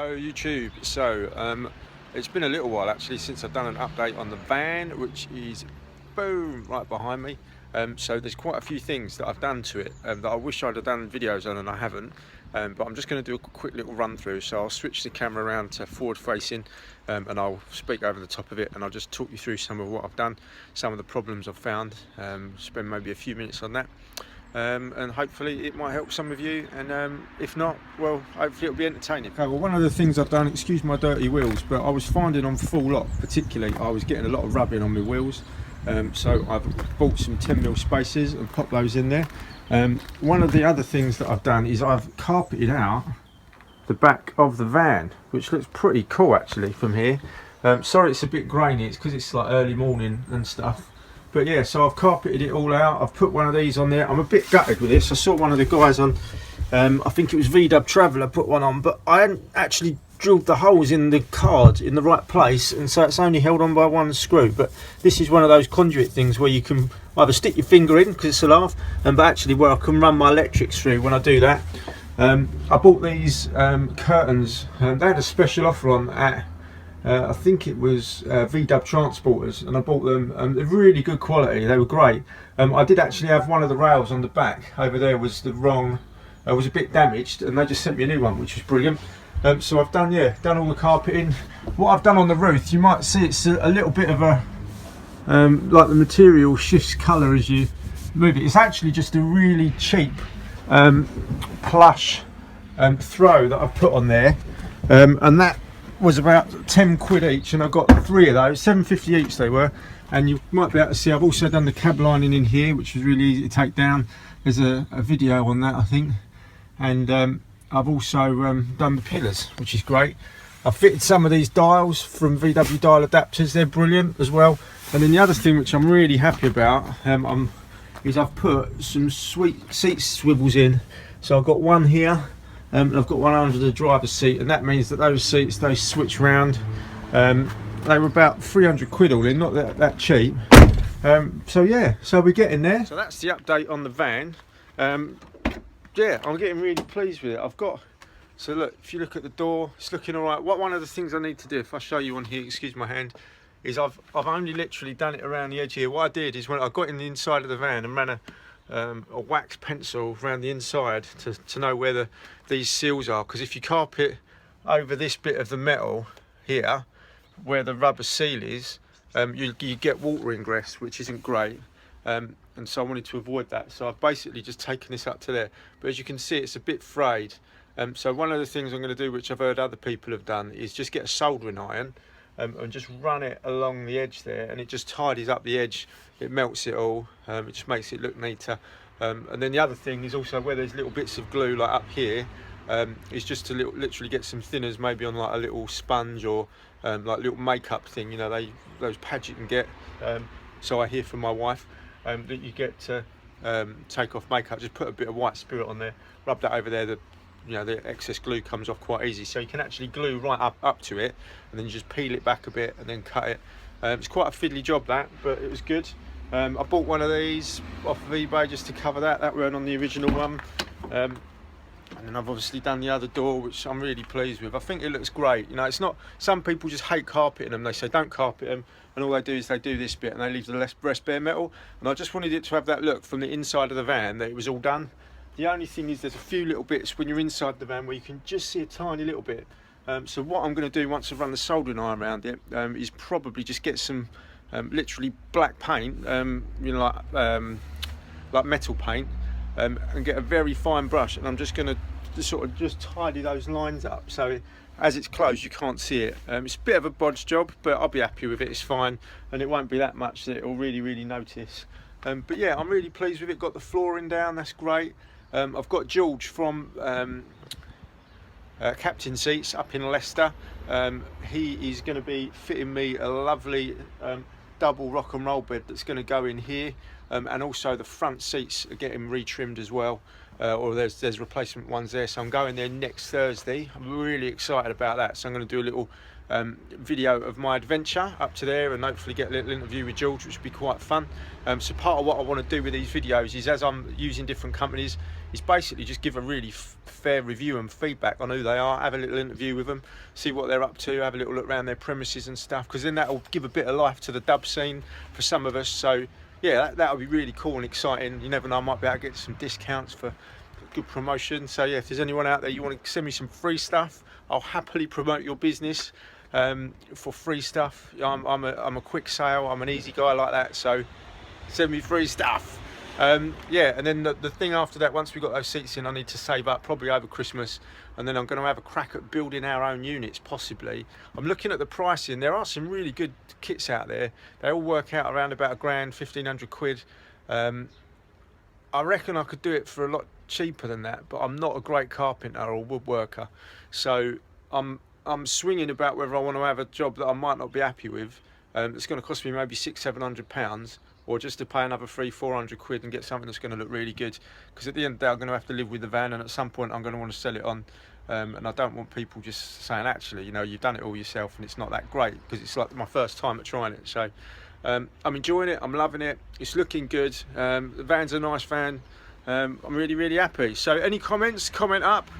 Hello YouTube. It's been a little while actually since I've done an update on the van, which is boom right behind me. So there's quite a few things that I've done to it that I wish I'd have done videos on and I haven't. But I'm just going to do a quick little run through. So I'll switch the camera around to forward facing and I'll speak over the top of it, and I'll just talk you through some of what I've done, some of the problems I've found, spend maybe a few minutes on that. And hopefully it might help some of you, and if not, well, hopefully it'll be entertaining. Okay, well, one of the things I've done, excuse my dirty wheels, but I was finding on full lock particularly, I was getting a lot of rubbing on my wheels. So I've bought some 10mm spacers and popped those in there. One of the other things that I've done is I've carpeted out the back of the van, which looks pretty cool actually from here. Sorry it's a bit grainy, it's because it's like early morning and stuff. But yeah, so I've carpeted it all out. I've put one of these on there. I'm a bit gutted with this. I saw one of the guys on, I think it was VW Traveller, put one on, but I hadn't actually drilled the holes in the card in the right place, and so it's only held on by one screw. But this is one of those conduit things where you can either stick your finger in, because it's a laugh, but actually where I can run my electrics through when I do that. I bought these curtains, and they had a special offer on at I think it was VW Transporters, and I bought them. They're really good quality, they were great. I did actually have one of the rails on the back over there was the wrong, was a bit damaged, and they just sent me a new one, which was brilliant. So I've done all the carpeting. What I've done on the roof, you might see it's a little bit of a like the material shifts colour as you move it. It's actually just a really cheap plush throw that I've put on there, and that was about 10 quid each, and I got 3 of those, 7.50 each they were. And you might be able to see I've also done the cab lining in here, which was really easy to take down. There's a video on that, I think. And I've also done the pillars, which is great. I've fitted some of these dials from VW dial adapters, they're brilliant as well. And then the other thing which I'm really happy about is I've put some sweet seat swivels in. So I've got one here, and I've got one under the driver's seat, and that means that those seats, they switch round. They were about 300 quid all in, not that cheap. So yeah, so we're getting there. So that's the update on the van. Yeah, I'm getting really pleased with it. So look, if you look at the door, it's looking all right. One of the things I need to do, if I show you on here, excuse my hand, is I've only literally done it around the edge here. What I did is when I got in the inside of the van and ran a wax pencil around the inside to know where these seals are, because if you carpet over this bit of the metal here where the rubber seal is, you get water ingress, which isn't great, and so I wanted to avoid that. So I've basically just taken this up to there, but as you can see it's a bit frayed. So one of the things I'm going to do, which I've heard other people have done, is just get a soldering iron and just run it along the edge there, and it just tidies up the edge, it melts it all, it just makes it look neater. And then the other thing is also where there's little bits of glue like up here, is just to literally get some thinners, maybe on like a little sponge or like little makeup thing, you know, those pads you can get, so I hear from my wife, that you get to take off makeup. Just put a bit of white spirit on there, rub that over there, the excess glue comes off quite easy, so you can actually glue right up to it, and then you just peel it back a bit and then cut it. It's quite a fiddly job that, but it was good. I bought one of these off of eBay just to cover that weren't on the original one. And then I've obviously done the other door, which I'm really pleased with. I think it looks great. You know, it's not, some people just hate carpeting them. They say don't carpet them, and all they do is they do this bit and they leave the rest bare metal. And I just wanted it to have that look from the inside of the van that it was all done. The only thing is there's a few little bits when you're inside the van where you can just see a tiny little bit. So what I'm going to do once I've run the soldering iron around it, is probably just get some literally black paint, you know, like metal paint, and get a very fine brush, and I'm just going to sort of just tidy those lines up so as it's closed you can't see it. It's a bit of a bodge job, but I'll be happy with it. It's fine, and it won't be that much that it'll really notice. But yeah, I'm really pleased with it. Got the flooring down, that's great. I've got George from Captain Seats up in Leicester. He is going to be fitting me a lovely double rock and roll bed that's going to go in here, and also the front seats are getting retrimmed as well, or there's replacement ones there. So I'm going there next Thursday. I'm really excited about that. So I'm going to do a little video of my adventure up to there, and hopefully get a little interview with George, which would be quite fun. So part of what I want to do with these videos is, as I'm using different companies, is basically just give a really fair review and feedback on who they are, have a little interview with them, see what they're up to, have a little look around their premises and stuff, because then that will give a bit of life to the dub scene for some of us. So yeah, that'll be really cool and exciting. You never know, I might be able to get some discounts for good promotion. So yeah, if there's anyone out there you want to send me some free stuff, I'll happily promote your business for free stuff. I'm a quick sale, I'm an easy guy like that, so send me free stuff. Yeah, and then the thing after that, once we got those seats in, I need to save up probably over Christmas, and then I'm going to have a crack at building our own units possibly. I'm looking at the pricing. There are some really good kits out there. They all work out around about £1,000, 1,500 quid. I reckon I could do it for a lot cheaper than that, but I'm not a great carpenter or woodworker, so I'm swinging about whether I want to have a job that I might not be happy with. It's going to cost me maybe £600-700, or just to pay another 300-400 quid and get something that's going to look really good, because at the end of the day I'm going to have to live with the van, and at some point I'm going to want to sell it on, and I don't want people just saying, actually, you know, you've done it all yourself and it's not that great, because it's like my first time at trying it. So I'm enjoying it, I'm loving it, it's looking good. The van's a nice van. I'm really happy. So any comments, comment up.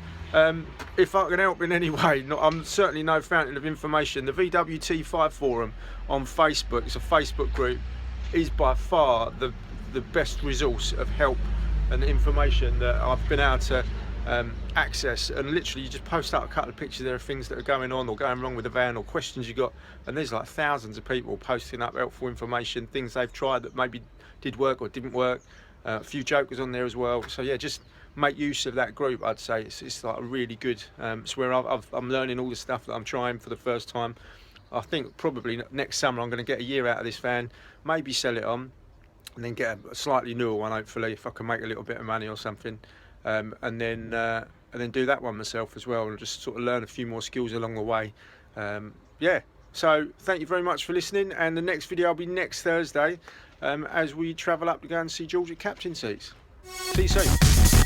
If I can help in any way. I'm certainly no fountain of information. The VWT5 forum on Facebook, it's a Facebook group, is by far the best resource of help and information that I've been able to access. And literally you just post out a couple of pictures there of things that are going on or going wrong with the van, or questions you got, and there's like thousands of people posting up helpful information, things they've tried that maybe did work or didn't work. A few jokers on there as well. So yeah, just make use of that group. I'd say it's like a really good, it's where I'm learning all the stuff that I'm trying for the first time. I think probably next summer I'm going to get a year out of this van, maybe sell it on, and then get a slightly newer one, hopefully, if I can make a little bit of money or something, and then do that one myself as well, and just sort of learn a few more skills along the way. Yeah, so thank you very much for listening, and the next video will be next Thursday, as we travel up to go and see George at Captain Seats. See you soon.